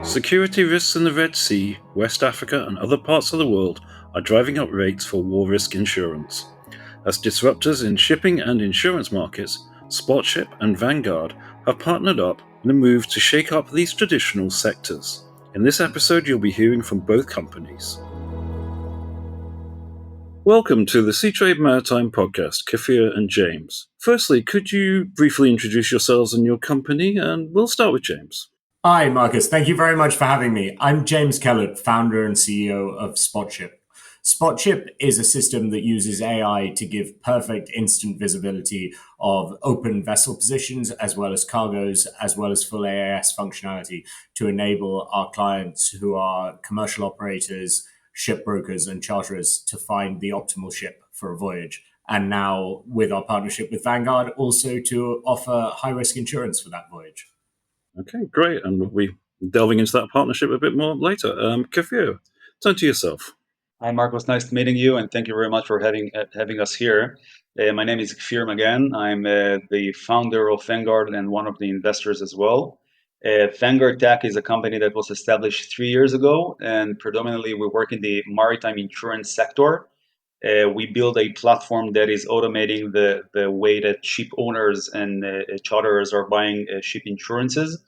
Security risks in the Red Sea, West Africa, and other parts of the world are driving up rates for war risk insurance. As disruptors in shipping and insurance markets, Spot Ship and Vanguard have partnered up in a move to shake up these traditional sectors. In this episode, you'll be hearing from both companies. Welcome to the Seatrade Maritime Podcast, Kfir and James. Firstly, could you briefly introduce yourselves and your company? And we'll start with James. Hi, Marcus. Thank you very much for having me. I'm James Kellett, founder and CEO of Spot Ship. Spot Ship is a system that uses AI to give perfect instant visibility of open vessel positions, as well as cargoes, as well as full AIS functionality to enable our clients who are commercial operators, ship brokers, and charterers to find the optimal ship for a voyage. And now, with our partnership with Vanguard, also to offer high-risk insurance for that voyage. Okay, great. And we'll be delving into that partnership a bit more later. Kfir, turn to yourself. Hi, Marcos. Nice meeting you, and thank you very much for having us here. My name is Kfir Magen. I'm the founder of Vanguard and one of the investors as well. Vanguard Tech is a company that was established 3 years ago, and predominantly we work in the maritime insurance sector. We build a platform that is automating the way that ship owners and charterers are buying ship insurances.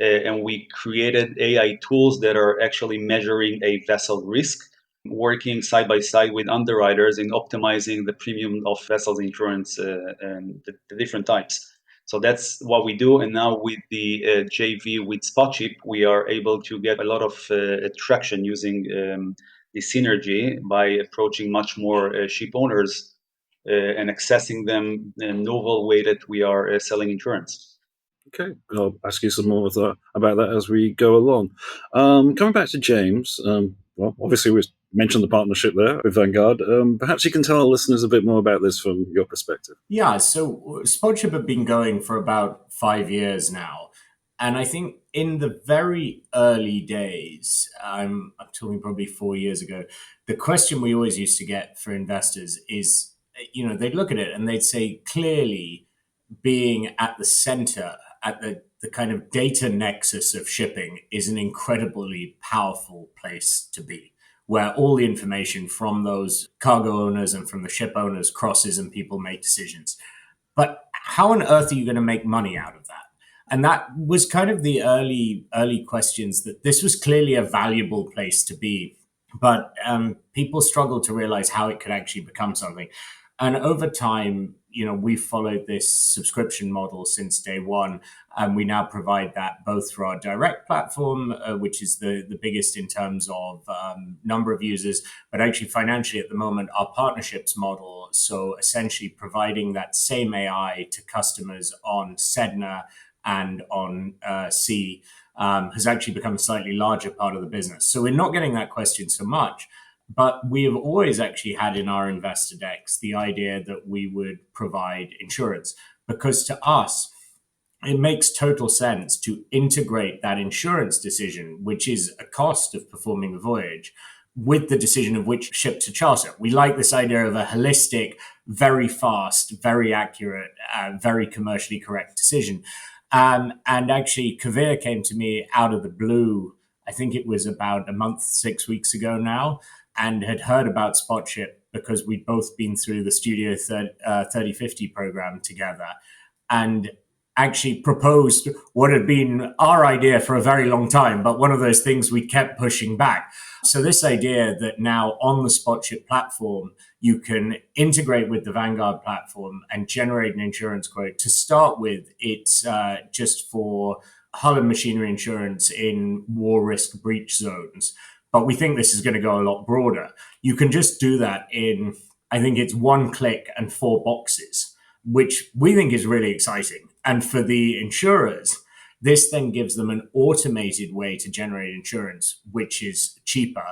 And we created AI tools that are actually measuring a vessel risk, working side by side with underwriters in optimizing the premium of vessels insurance and the different types. So that's what we do. And now with the JV with Spot Ship, we are able to get a lot of traction using the synergy by approaching much more ship owners and accessing them in a novel way that we are selling insurance. Okay, I'll ask you some more about that as we go along. Coming back to James, well, obviously we mentioned the partnership there with Vanguard. Perhaps you can tell our listeners a bit more about this from your perspective. Yeah, so Spot Ship have been going for about 5 years now. And I think in the very early days, I'm talking probably 4 years ago, the question we always used to get for investors is, they'd look at it and they'd say, clearly being at the center, at the kind of data nexus of shipping is an incredibly powerful place to be, where all the information from those cargo owners and from the ship owners crosses and people make decisions. But how on earth are you going to make money out of that? And that was kind of the early questions, that this was clearly a valuable place to be. But people struggled to realize how it could actually become something. And over time, we've followed this subscription model since day one, and we now provide that both through our direct platform, which is the biggest in terms of number of users, but actually financially at the moment, our partnerships model. So essentially providing that same AI to customers on Sedna and on Sea has actually become a slightly larger part of the business. So we're not getting that question so much. But we have always actually had in our investor decks the idea that we would provide insurance, because to us, it makes total sense to integrate that insurance decision, which is a cost of performing the voyage, with the decision of which ship to charter. We like this idea of a holistic, very fast, very accurate, very commercially correct decision. And actually, Kfir came to me out of the blue, I think it was about a month, 6 weeks ago now, and had heard about Spot Ship because we'd both been through the Studio 3050 program together, and actually proposed what had been our idea for a very long time, but one of those things we kept pushing back. So this idea that now on the Spot Ship platform, you can integrate with the Vanguard platform and generate an insurance quote. To start with, it's just for hull and machinery insurance in war risk breach zones. But we think this is going to go a lot broader. You can just do that in, I think it's 1 click and 4 boxes, which we think is really exciting. And for the insurers, this then gives them an automated way to generate insurance, which is cheaper.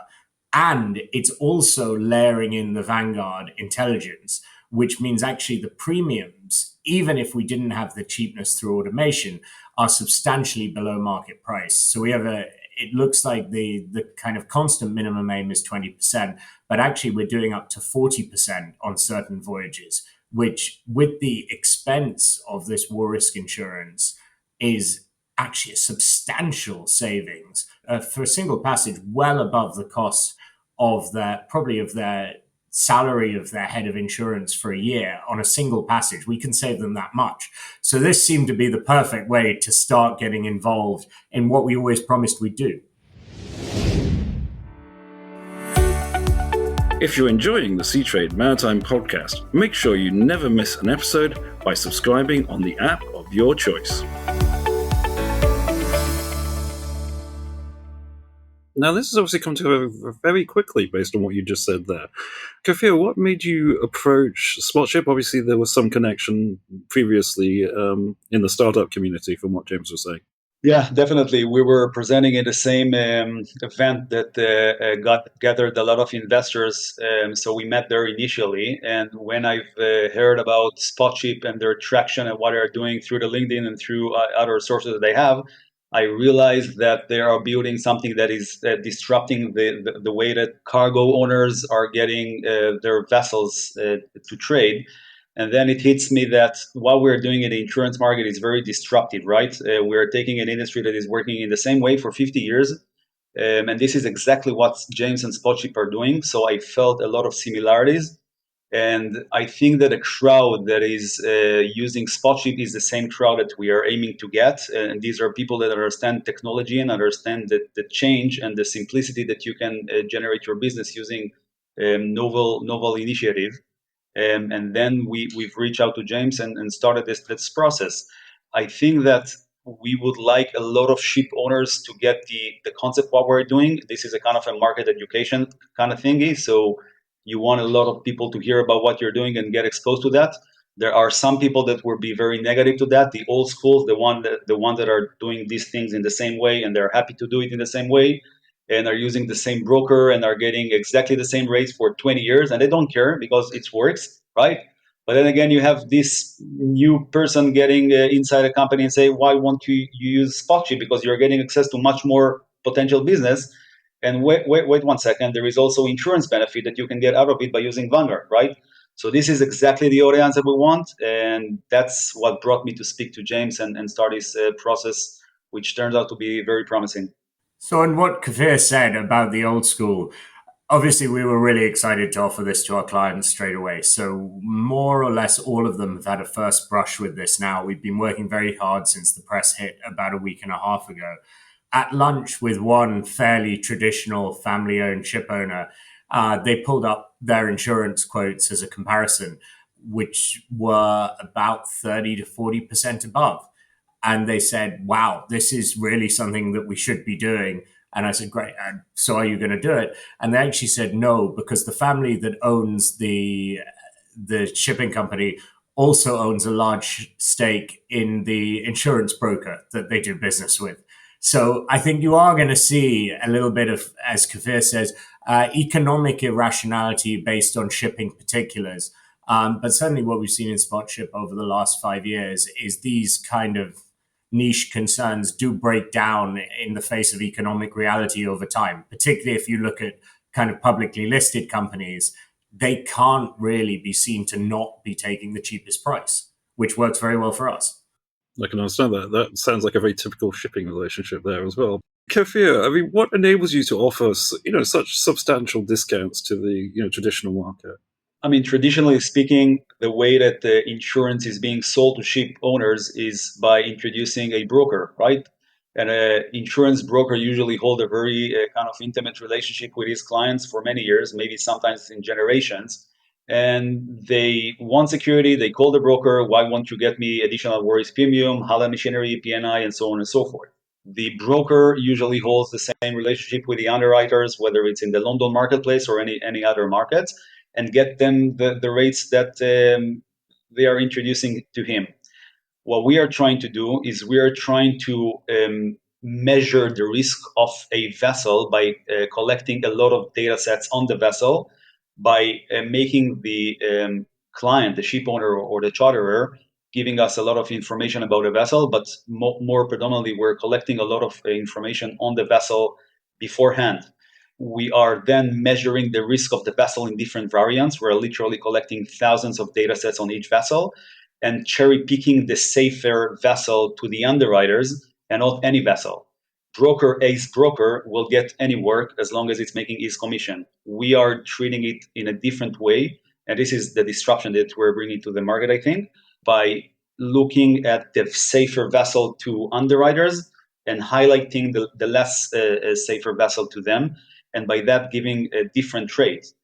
And it's also layering in the Vanguard intelligence, which means actually the premiums, even if we didn't have the cheapness through automation, are substantially below market price. So we have it looks like the kind of constant minimum aim is 20%, but actually we're doing up to 40% on certain voyages, which with the expense of this war risk insurance is actually a substantial savings for a single passage, well above the cost of their salary of their head of insurance for a year on a single passage. We can save them that much. So this seemed to be the perfect way to start getting involved in what we always promised we'd do. If you're enjoying the Seatrade Maritime Podcast, make sure you never miss an episode by subscribing on the app of your choice. Now, this has obviously come together very quickly based on what you just said there. Kfir, what made you approach Spot Ship? Obviously, there was some connection previously in the startup community from what James was saying. Yeah, definitely. We were presenting in the same event that gathered a lot of investors. So we met there initially. And when I've heard about Spot Ship and their traction and what they're doing through the LinkedIn and through other sources that they have, I realized that they are building something that is disrupting the way that cargo owners are getting their vessels to trade. And then it hits me that what we're doing in the insurance market is very disruptive, right? We're taking an industry that is working in the same way for 50 years. And this is exactly what James and Spot Ship are doing. So I felt a lot of similarities. And I think that a crowd that is using Spot Ship is the same crowd that we are aiming to get. And these are people that understand technology and understand the change and the simplicity that you can generate your business using novel initiative. And then we've reached out to James and started this process. I think that we would like a lot of ship owners to get the concept what we're doing. This is a kind of a market education kind of thingy. So you want a lot of people to hear about what you're doing and get exposed to that. There are some people that will be very negative to that. The old schools, the ones that are doing these things in the same way and they're happy to do it in the same way and are using the same broker and are getting exactly the same rates for 20 years and they don't care because it works, right? But then again, you have this new person getting inside a company and say, why won't you use Spot Ship? Because you're getting access to much more potential business. And wait 1 second, there is also insurance benefit that you can get out of it by using Vanguard, right? So this is exactly the audience that we want. And that's what brought me to speak to James and start this process, which turns out to be very promising. So, on what Kfir said about the old school, obviously we were really excited to offer this to our clients straight away. So more or less all of them have had a first brush with this now. We've been working very hard since the press hit about a week and a half ago. At lunch with one fairly traditional family-owned ship owner, they pulled up their insurance quotes as a comparison, which were about 30 to 40% above. And they said, wow, this is really something that we should be doing. And I said, great. And so are you going to do it? And they actually said no, because the family that owns the shipping company also owns a large stake in the insurance broker that they do business with. So I think you are going to see a little bit of, as Kfir says, economic irrationality based on shipping particulars. But certainly what we've seen in Spot Ship over the last 5 years is these kind of niche concerns do break down in the face of economic reality over time, particularly if you look at kind of publicly listed companies. They can't really be seen to not be taking the cheapest price, which works very well for us. I can understand that. That sounds like a very typical shipping relationship there as well. Kfir, I mean, what enables you to offer, such substantial discounts to the, traditional market? I mean, traditionally speaking, the way that the insurance is being sold to ship owners is by introducing a broker, right? And an insurance broker usually hold a very kind of intimate relationship with his clients for many years, maybe sometimes in generations. And they want security, they call the broker, why won't you get me additional worries premium, halal machinery, PNI, and so on and so forth. The broker usually holds the same relationship with the underwriters, whether it's in the London marketplace or any other markets, and get them the rates that they are introducing to him. What we are trying to do is we are trying to measure the risk of a vessel by collecting a lot of data sets on the vessel, by making the client, the ship owner or the charterer, giving us a lot of information about the vessel, but more predominantly, we're collecting a lot of information on the vessel beforehand. We are then measuring the risk of the vessel in different variants. We're literally collecting thousands of data sets on each vessel and cherry picking the safer vessel to the underwriters and not any vessel. Ace broker will get any work as long as it's making his commission. We are treating it in a different way, and this is the disruption that we're bringing to the market, I think, by looking at the safer vessel to underwriters and highlighting the less safer vessel to them, and by that giving a different trades.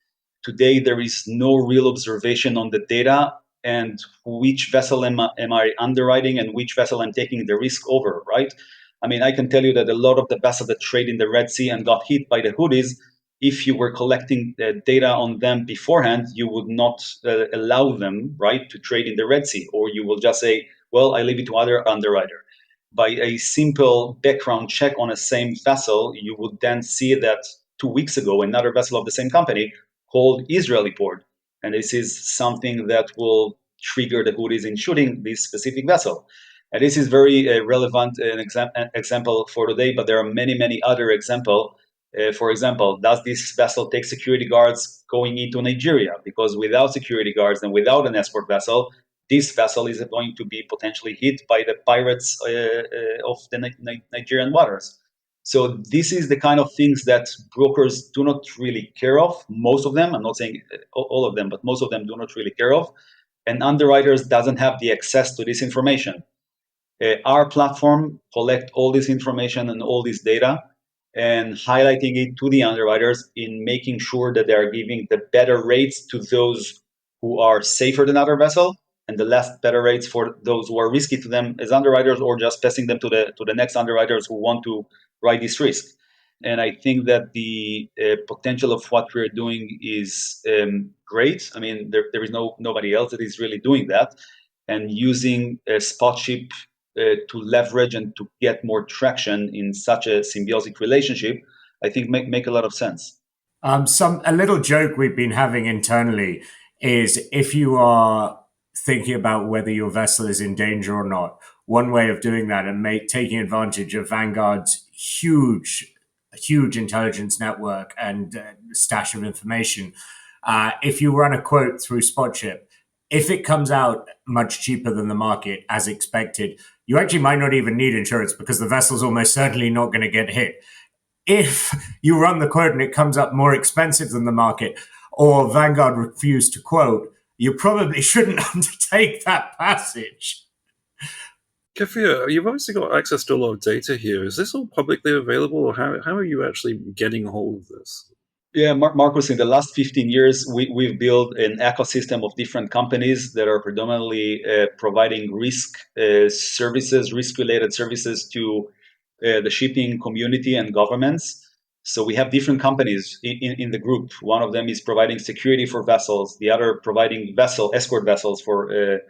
Today, there is no real observation on the data and which vessel am I underwriting and which vessel I'm taking the risk over, right? I mean, I can tell you that a lot of the vessels that trade in the Red Sea and got hit by the Houthis, if you were collecting data on them beforehand, you would not allow them, right, to trade in the Red Sea, or you will just say, well, I leave it to other underwriter. By a simple background check on a same vessel, you would then see that 2 weeks ago, another vessel of the same company called Israeli port. And this is something that will trigger the Houthis in shooting this specific vessel. And this is very relevant example for today, but there are many, many other examples. For example, does this vessel take security guards going into Nigeria? Because without security guards and without an escort vessel, this vessel is going to be potentially hit by the pirates of the Nigerian waters. So this is the kind of things that brokers do not really care of. Most of them, I'm not saying all of them, but most of them do not really care of. And underwriters doesn't have the access to this information. Our platform collect all this information and all this data and highlighting it to the underwriters in making sure that they are giving the better rates to those who are safer than other vessel and the less better rates for those who are risky to them as underwriters, or just passing them to the next underwriters who want to ride this risk. And I think that the potential of what we're doing is great. I mean, there is nobody else that is really doing that. And using a Spot Ship to leverage and to get more traction in such a symbiotic relationship, I think make a lot of sense. A little joke we've been having internally is, if you are thinking about whether your vessel is in danger or not, one way of doing that and taking advantage of Vanguard's huge intelligence network and stash of information. If you run a quote through Spot Ship, if it comes out much cheaper than the market as expected, you actually might not even need insurance because the vessel's almost certainly not going to get hit. If you run the quote and it comes up more expensive than the market, or Vanguard refused to quote, you probably shouldn't undertake that passage. Kfir, you've obviously got access to a lot of data here. Is this all publicly available, or how are you actually getting a hold of this? Yeah, Marcus, in the last 15 years, we've built an ecosystem of different companies that are predominantly providing risk-related services to the shipping community and governments. So we have different companies in the group. One of them is providing security for vessels, the other providing escort vessels for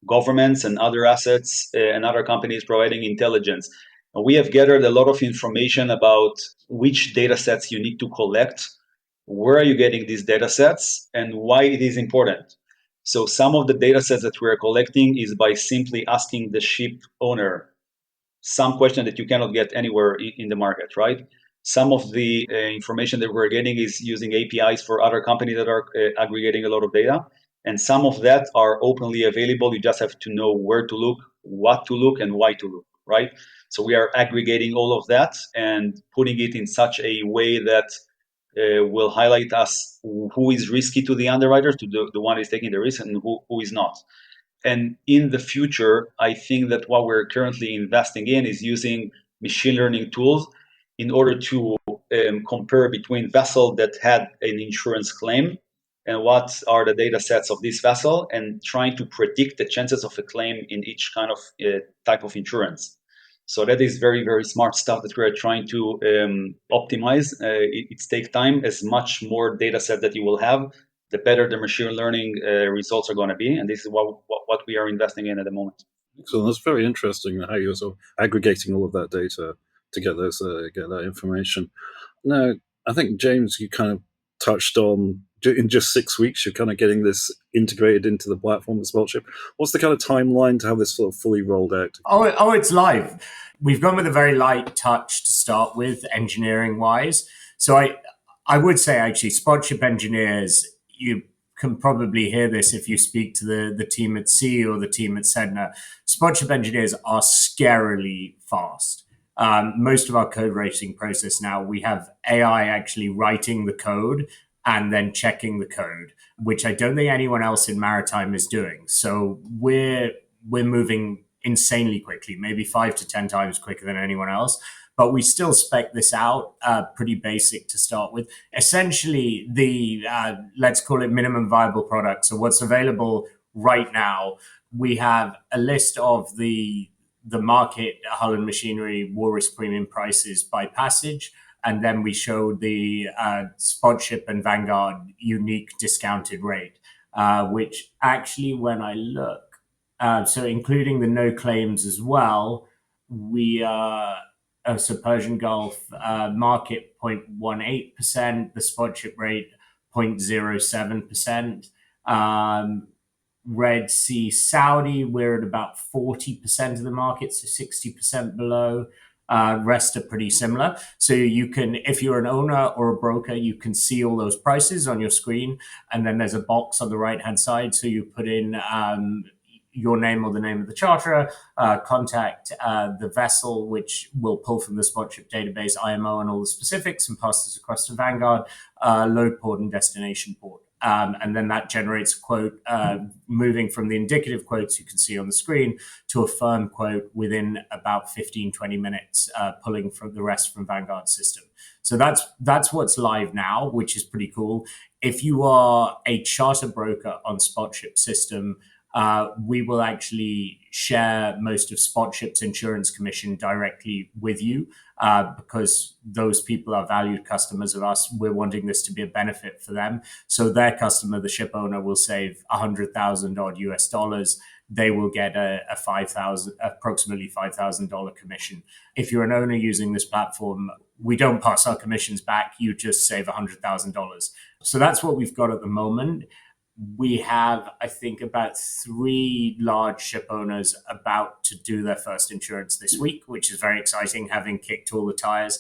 governments and other assets, and other companies providing intelligence. And we have gathered a lot of information about which data sets you need to collect, where are you getting these data sets, and why it is important. So some of the data sets that we're collecting is by simply asking the ship owner some question that you cannot get anywhere in the market, right? Some of the information that we're getting is using APIs for other companies that are aggregating a lot of data. And some of that are openly available. You just have to know where to look, what to look, and why to look, right? So we are aggregating all of that and putting it in such a way that will highlight us who is risky to the underwriter, to the one who is taking the risk, and who is not. And in the future, I think that what we're currently investing in is using machine learning tools in order to compare between vessels that had an insurance claim and what are the data sets of this vessel, and trying to predict the chances of a claim in each kind of type of insurance. So that is very, very smart stuff that we're trying to optimize. It takes time. As much more data set that you will have, the better the machine learning results are going to be. And this is what we are investing in at the moment. So that's very interesting how you're sort of aggregating all of that data to get that information. Now, I think, James, you kind of touched on, in just 6 weeks, you're kind of getting this integrated into the platform of Spot Ship. What's the kind of timeline to have this sort of fully rolled out? Oh, it's live. We've gone with a very light touch to start with, engineering-wise. So I would say, actually, Spot Ship engineers, you can probably hear this if you speak to the team at Sea or the team at Sedna. Spot Ship engineers are scarily fast. Most of our code writing process now, we have AI actually writing the code and then checking the code, which I don't think anyone else in maritime is doing. So we're moving insanely quickly, maybe 5 to 10 times quicker than anyone else. But we still spec this out, pretty basic to start with. Essentially, the let's call it minimum viable product. So what's available right now, we have a list of the market hull and machinery war risk premium prices by passage. And then we show the Spot Ship and Vanguard unique discounted rate, which actually, when I look, so including the no claims as well, we so Persian Gulf market 0.18%, the spot ship rate 0.07%. Red Sea Saudi, we're at about 40% of the market, so 60% below. Rest are pretty similar. So you can, if you're an owner or a broker, you can see all those prices on your screen. And then there's a box on the right-hand side. So you put in your name or the name of the charterer, contact the vessel, which will pull from the spot ship database, IMO and all the specifics, and pass this across to Vanguard, load port and destination port. And then that generates a quote, moving from the indicative quotes you can see on the screen to a firm quote within about 15, 20 minutes, pulling from the rest from Vanguard's system. So that's what's live now, which is pretty cool. If you are a charter broker on Spot Ship system, we will actually share most of Spot Ship's insurance commission directly with you, because those people are valued customers of us. We're wanting this to be a benefit for them. So their customer, the ship owner, will save $100,000 odd US dollars. They will get approximately $5,000 commission. If you're an owner using this platform, we don't pass our commissions back. You just save $100,000. So that's what we've got at the moment. We have, I think, about 3 large ship owners about to do their first insurance this week, which is very exciting, having kicked all the tires.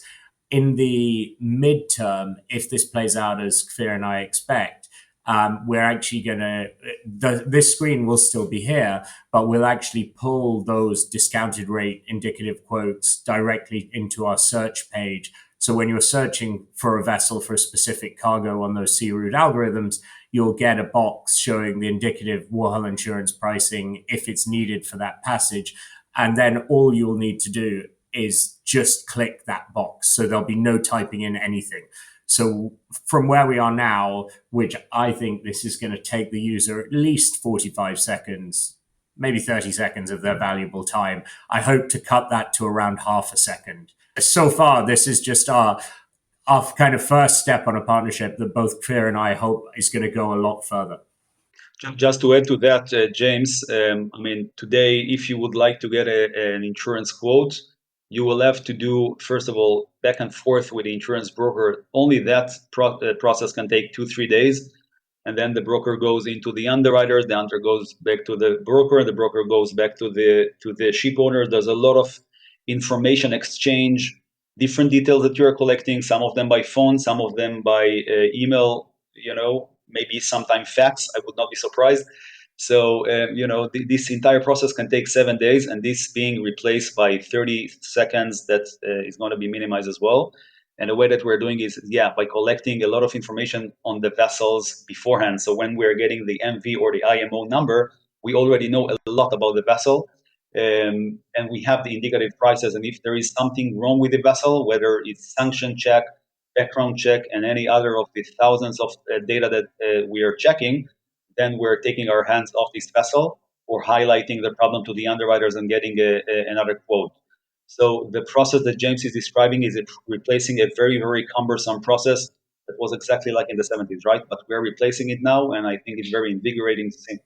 In the midterm, if this plays out as Kfir and I expect, we're actually going to, this screen will still be here, but we'll actually pull those discounted rate indicative quotes directly into our search page. So when you're searching for a vessel for a specific cargo on those sea route algorithms, you'll get a box showing the indicative war hull insurance pricing if it's needed for that passage. And then all you'll need to do is just click that box. So there'll be no typing in anything. So from where we are now, which I think this is going to take the user at least 45 seconds, maybe 30 seconds of their valuable time, I hope to cut that to around half a second. So far, this is just our kind of first step on a partnership that both Kfir and I hope is going to go a lot further. Just to add to that, James, today, if you would like to get an insurance quote, you will have to do, first of all, back and forth with the insurance broker. Only that process can take 2-3 days. And then the broker goes into the underwriter, the underwriter goes back to the broker goes back to the ship owner. There's a lot of information exchange, different details that you're collecting, some of them by phone, some of them by email, maybe sometime fax. I would not be surprised. So, this entire process can take 7 days, and this being replaced by 30 seconds that is going to be minimized as well. And the way that we're doing is, by collecting a lot of information on the vessels beforehand. So when we're getting the MV or the IMO number, we already know a lot about the vessel. And we have the indicative prices. And if there is something wrong with the vessel, whether it's sanction check, background check, and any other of the thousands of data that we are checking, then we're taking our hands off this vessel or highlighting the problem to the underwriters and getting another quote. So the process that James is describing is replacing a very, very cumbersome process that was exactly like in the 70s, right? But we're replacing it now, and I think it's very invigorating to see.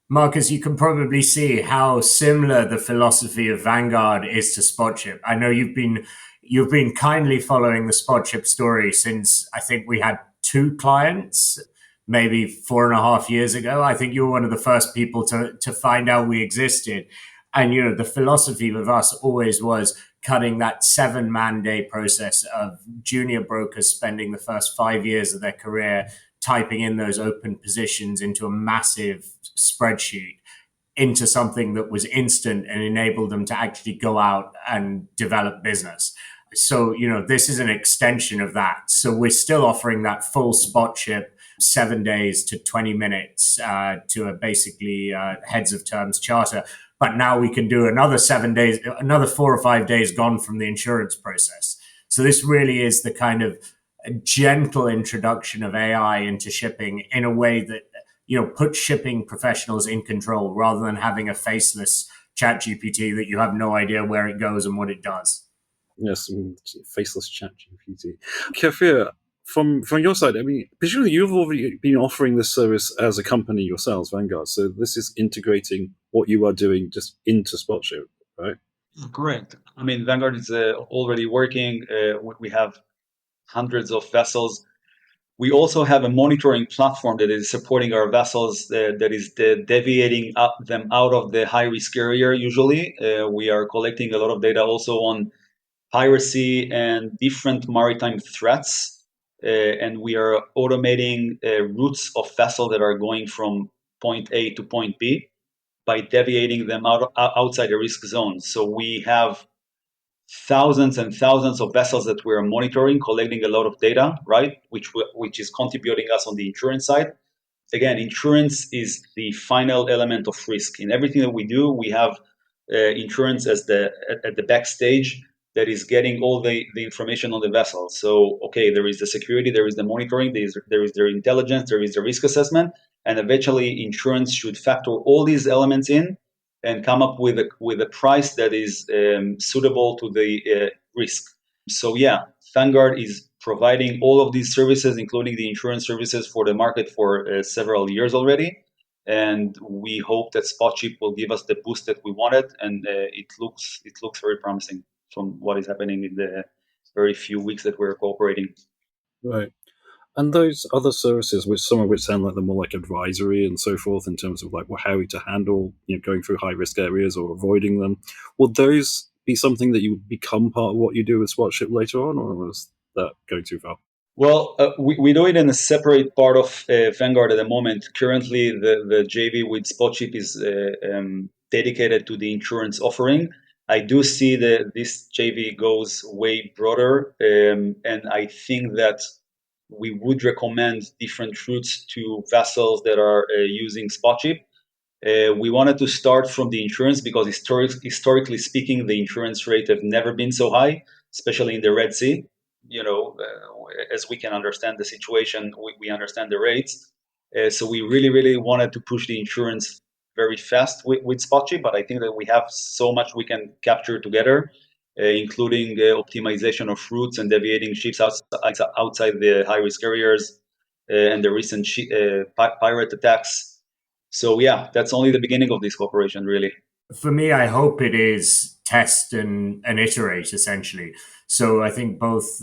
Marcus, you can probably see how similar the philosophy of Vanguard is to Spot Ship. I know you've been kindly following the Spot Ship story since I think we had 2 clients, maybe 4.5 years ago. I think you were one of the first people to find out we existed. And, the philosophy of us always was cutting that 7-man day process of junior brokers spending the first 5 years of their career typing in those open positions into a massive spreadsheet, into something that was instant and enabled them to actually go out and develop business. So, this is an extension of that. So we're still offering that full spot ship, 7 days to 20 minutes to a basically heads of terms charter. But now we can do another 7 days, another 4 or 5 days gone from the insurance process. So this really is the kind of gentle introduction of AI into shipping in a way that, puts shipping professionals in control rather than having a faceless chat GPT that you have no idea where it goes and what it does. Yes, faceless chat GPT. Kfir, from your side, I mean, presumably you've already been offering this service as a company yourselves, Vanguard. So this is integrating what you are doing just into Spot Ship, right? Correct. I mean, Vanguard is already working. We have hundreds of vessels. We also have a monitoring platform that is supporting our vessels that is deviating them out of the high-risk area usually. We are collecting a lot of data also on piracy and different maritime threats. And we are automating routes of vessels that are going from point A to point B by deviating them outside the risk zone. So we have thousands and thousands of vessels that we're monitoring, collecting a lot of data, right? Which is contributing us on the insurance side. Again, insurance is the final element of risk. In everything that we do, we have insurance as at the backstage that is getting all the information on the vessel. So, okay, there is the security, there is the monitoring, there is the intelligence, there is the risk assessment, and eventually insurance should factor all these elements in and come up with a price that is suitable to the risk. So yeah, Vanguard is providing all of these services, including the insurance services for the market for several years already. And we hope that Spot Ship will give us the boost that we wanted, and it looks very promising from what is happening in the very few weeks that we're cooperating. Right. And those other services, which some of which sound like they're more like advisory and so forth, in terms of like how to handle going through high risk areas or avoiding them, will those be something that you would become part of what you do with Spot Ship later on, or was that going too far? Well, we do it in a separate part of Vanguard at the moment. Currently, the JV with Spot Ship is dedicated to the insurance offering. I do see that this JV goes way broader, and I think that we would recommend different routes to vessels that are using Spot Ship. We wanted to start from the insurance because historically speaking, the insurance rate have never been so high, especially in the Red Sea. As we can understand the situation, we understand the rates. So we really wanted to push the insurance very fast with Spot Ship, but I think that we have so much we can capture together, including optimization of routes and deviating ships outside the high-risk areas and the recent pirate attacks. So yeah, that's only the beginning of this cooperation, really. For me, I hope it is test and iterate essentially. So I think both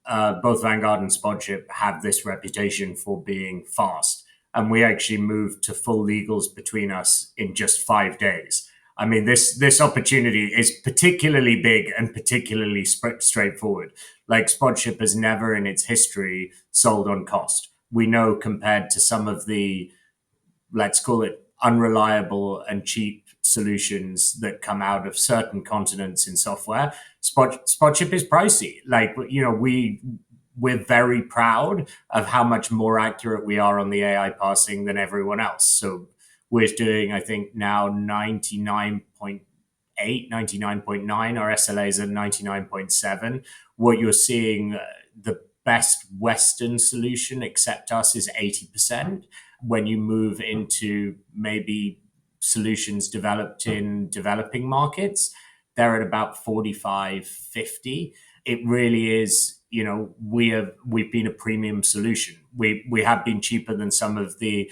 Vanguard and Spot Ship have this reputation for being fast, and we actually moved to full legals between us in just 5 days. I mean, this opportunity is particularly big and particularly straightforward. Like Spot Ship has never in its history sold on cost. We know compared to some of the, let's call it, unreliable and cheap solutions that come out of certain continents in software, Spot Ship is pricey. Like, we're very proud of how much more accurate we are on the AI parsing than everyone else. So we're doing, I think, now 99.8, 99.9. Our SLAs are 99.7. What you're seeing, the best Western solution, except us, is 80%. When you move into maybe solutions developed in developing markets, they're at about 45, 50. It really is, we've been a premium solution. We have been cheaper than some of the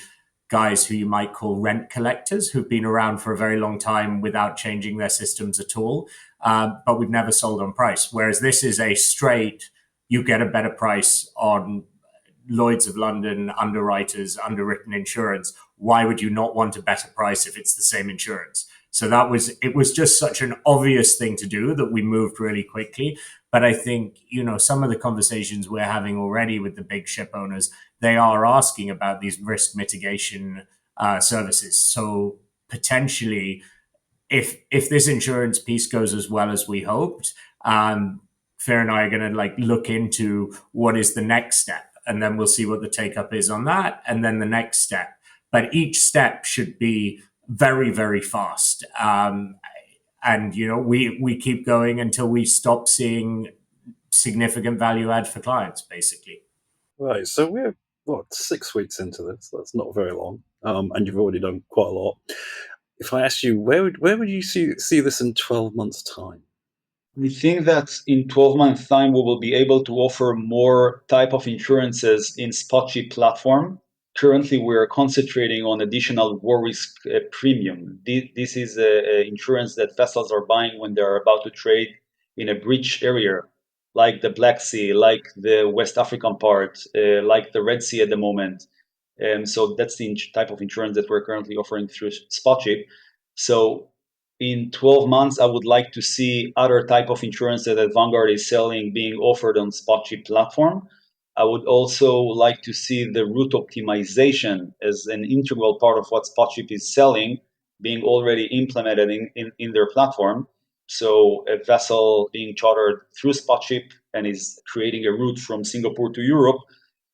guys who you might call rent collectors, who've been around for a very long time without changing their systems at all. But we've never sold on price. Whereas this is a straight, you get a better price on Lloyd's of London underwriters, underwritten insurance. Why would you not want a better price if it's the same insurance? So it was just such an obvious thing to do that we moved really quickly. But I think, some of the conversations we're having already with the big ship owners, they are asking about these risk mitigation services. So potentially, if this insurance piece goes as well as we hoped, Kfir and I are going to look into what is the next step, and then we'll see what the take up is on that, and then the next step. But each step should be very, very fast. And we keep going until we stop seeing significant value add for clients, basically. Right, so we're 6 weeks into this. That's not very long, and you've already done quite a lot. If I asked you, where would you see this in 12 months' time? We think that in 12 months' time, we will be able to offer more type of insurances in Spot Ship platform. Currently, we're concentrating on additional war risk premium. This is insurance that vessels are buying when they're about to trade in a breach area, like the Black Sea, like the West African part, like the Red Sea at the moment. So that's the type of insurance that we're currently offering through Spot Ship. So in 12 months, I would like to see other type of insurance that Vanguard is selling being offered on Spot Ship platform. I would also like to see the route optimization as an integral part of what Spot Ship is selling being already implemented in their platform. So a vessel being chartered through Spot Ship and is creating a route from Singapore to Europe,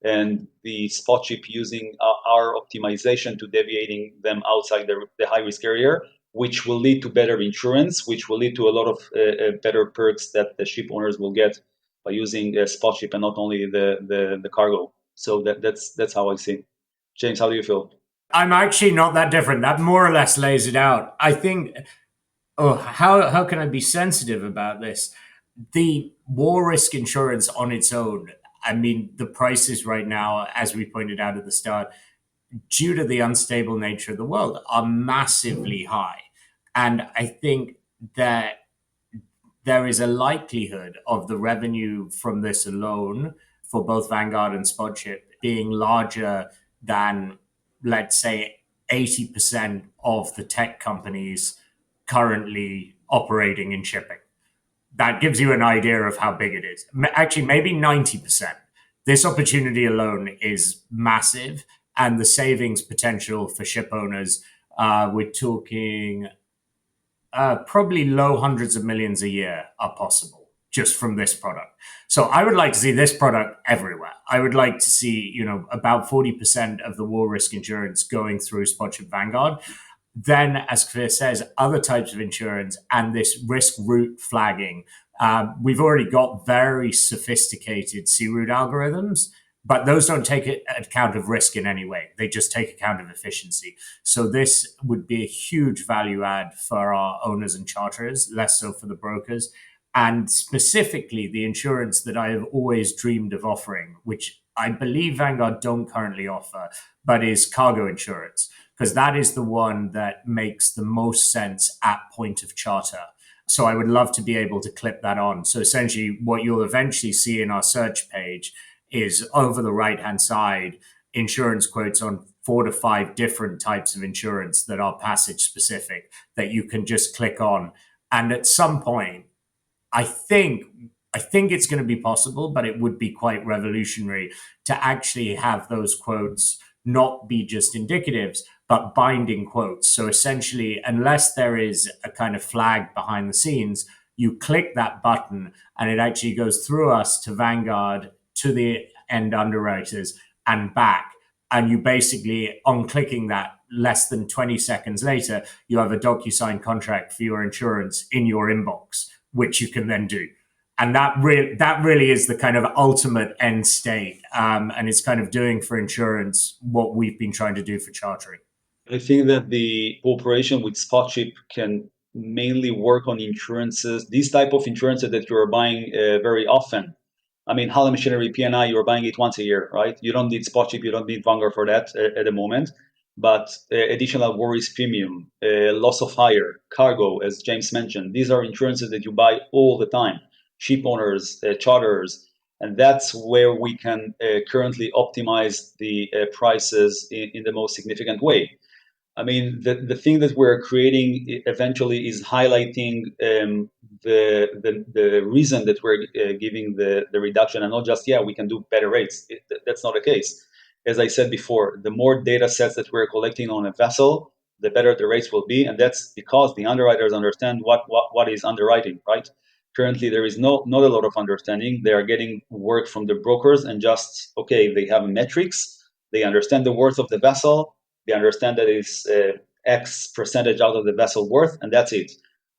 and the Spot Ship using our optimization to deviating them outside the high risk area, which will lead to better insurance, which will lead to a lot of better perks that the ship owners will get by using a Spot Ship and not only the cargo. So that's how I see. James, how do you feel? I'm actually not that different. That more or less lays it out. I think. How can I be sensitive about this? The war risk insurance on its own. I mean, the prices right now, as we pointed out at the start, due to the unstable nature of the world, are massively high. And I think that there is a likelihood of the revenue from this alone for both Vanguard and Spot Ship being larger than, let's say, 80% of the tech companies currently operating in shipping. That gives you an idea of how big it is. Actually, maybe 90%. This opportunity alone is massive, and the savings potential for ship owners, we're talking probably low hundreds of millions a year are possible just from this product. So I would like to see this product everywhere. I would like to see, about 40% of the war risk insurance going through Spot Ship Vanguard. Then, as Kfir says, other types of insurance and this risk route flagging. We've already got very sophisticated sea route algorithms, but those don't take account of risk in any way. They just take account of efficiency. So this would be a huge value add for our owners and charterers, less so for the brokers. And specifically, the insurance that I have always dreamed of offering, which I believe Vanguard don't currently offer, but is cargo insurance, because that is the one that makes the most sense at point of charter. So I would love to be able to clip that on. So essentially, what you'll eventually see in our search page is over the right-hand side, insurance quotes on 4 to 5 different types of insurance that are passage specific that you can just click on. And at some point, I think it's going to be possible, but it would be quite revolutionary to actually have those quotes not be just indicatives, but binding quotes. So essentially, unless there is a kind of flag behind the scenes, you click that button and it actually goes through us to Vanguard, to the end underwriters and back. And you basically, on clicking that, less than 20 seconds later, you have a DocuSign contract for your insurance in your inbox, which you can then do. And that really is the kind of ultimate end state. And it's kind of doing for insurance what we've been trying to do for chartering. I think that the cooperation with Spot Ship can mainly work on insurances, these type of insurances that you're buying very often. I mean, hull and machinery P&I, you're buying it once a year, right? You don't need Spot Ship, you don't need Vanguard for that at the moment. But additional war risk premium, loss of hire, cargo, as James mentioned, these are insurances that you buy all the time. Ship owners, charters, and that's where we can currently optimize the prices in the most significant way. I mean, the thing that we're creating eventually is highlighting the reason that we're giving the reduction, and not just, we can do better rates. That's not the case. As I said before, the more data sets that we're collecting on a vessel, the better the rates will be. And that's because the underwriters understand what is underwriting, right? Currently, there is not a lot of understanding. They are getting work from the brokers and just, okay, they have metrics. They understand the worth of the vessel. They understand that it's X percentage out of the vessel worth, and that's it.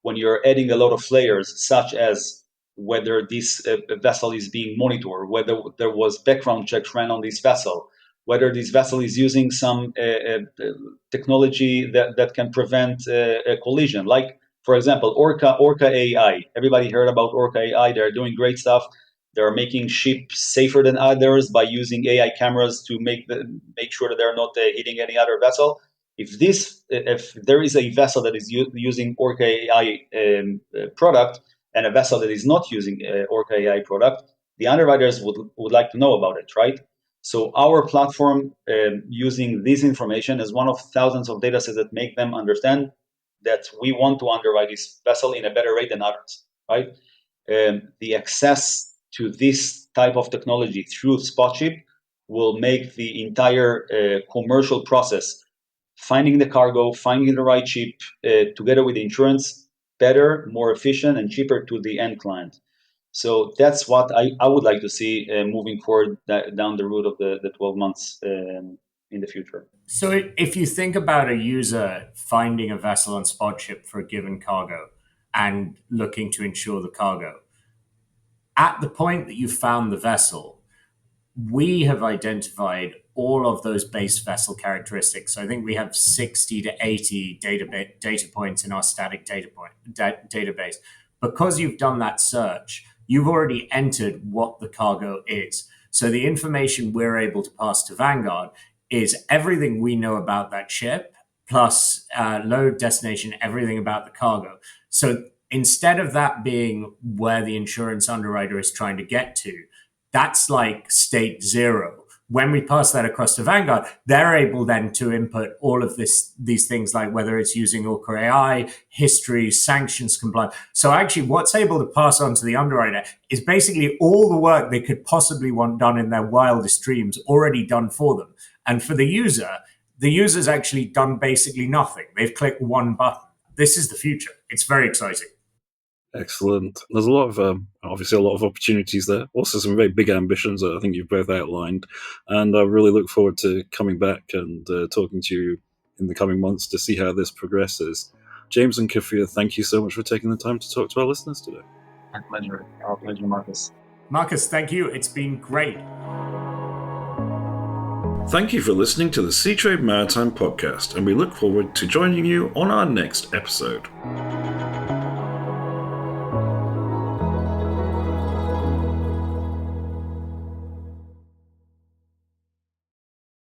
When you're adding a lot of layers, such as whether this vessel is being monitored, whether there was background checks ran on this vessel, whether this vessel is using some technology that can prevent a collision, like, for example, Orca AI. Everybody heard about Orca AI. They're doing great stuff. They're making ships safer than others by using AI cameras to make sure that they're not hitting any other vessel. If there is a vessel that is using Orca AI product and a vessel that is not using Orca AI product, the underwriters would like to know about it, right? So our platform, using this information, is one of thousands of data sets that make them understand that we want to underwrite this vessel in a better rate than others, right? The access to this type of technology through Spot Ship will make the entire commercial process, finding the cargo, finding the right ship, together with the insurance, better, more efficient, and cheaper to the end client. So that's what I would like to see moving forward down the road of the 12 months in the future. So if you think about a user finding a vessel on Spot Ship for a given cargo and looking to insure the cargo, at the point that you found the vessel, we have identified all of those base vessel characteristics. So I think we have 60 to 80 data points in our static database. Because you've done that search, you've already entered what the cargo is. So the information we're able to pass to Vanguard is everything we know about that ship, plus load, destination, everything about the cargo. So instead of that being where the insurance underwriter is trying to get to, that's like state zero. When we pass that across to Vanguard, they're able then to input all of these things, like whether it's using Orca AI, history, sanctions compliance. So actually what's able to pass on to the underwriter is basically all the work they could possibly want done in their wildest dreams already done for them. And for the user's actually done basically nothing. They've clicked one button. This is the future. It's very exciting. Excellent. There's a lot of, obviously, a lot of opportunities there. Also, some very big ambitions that I think you've both outlined. And I really look forward to coming back and talking to you in the coming months to see how this progresses. James and Kfir, thank you so much for taking the time to talk to our listeners today. Our pleasure, Marcus. Marcus, thank you. It's been great. Thank you for listening to the Seatrade Maritime Podcast, and we look forward to joining you on our next episode.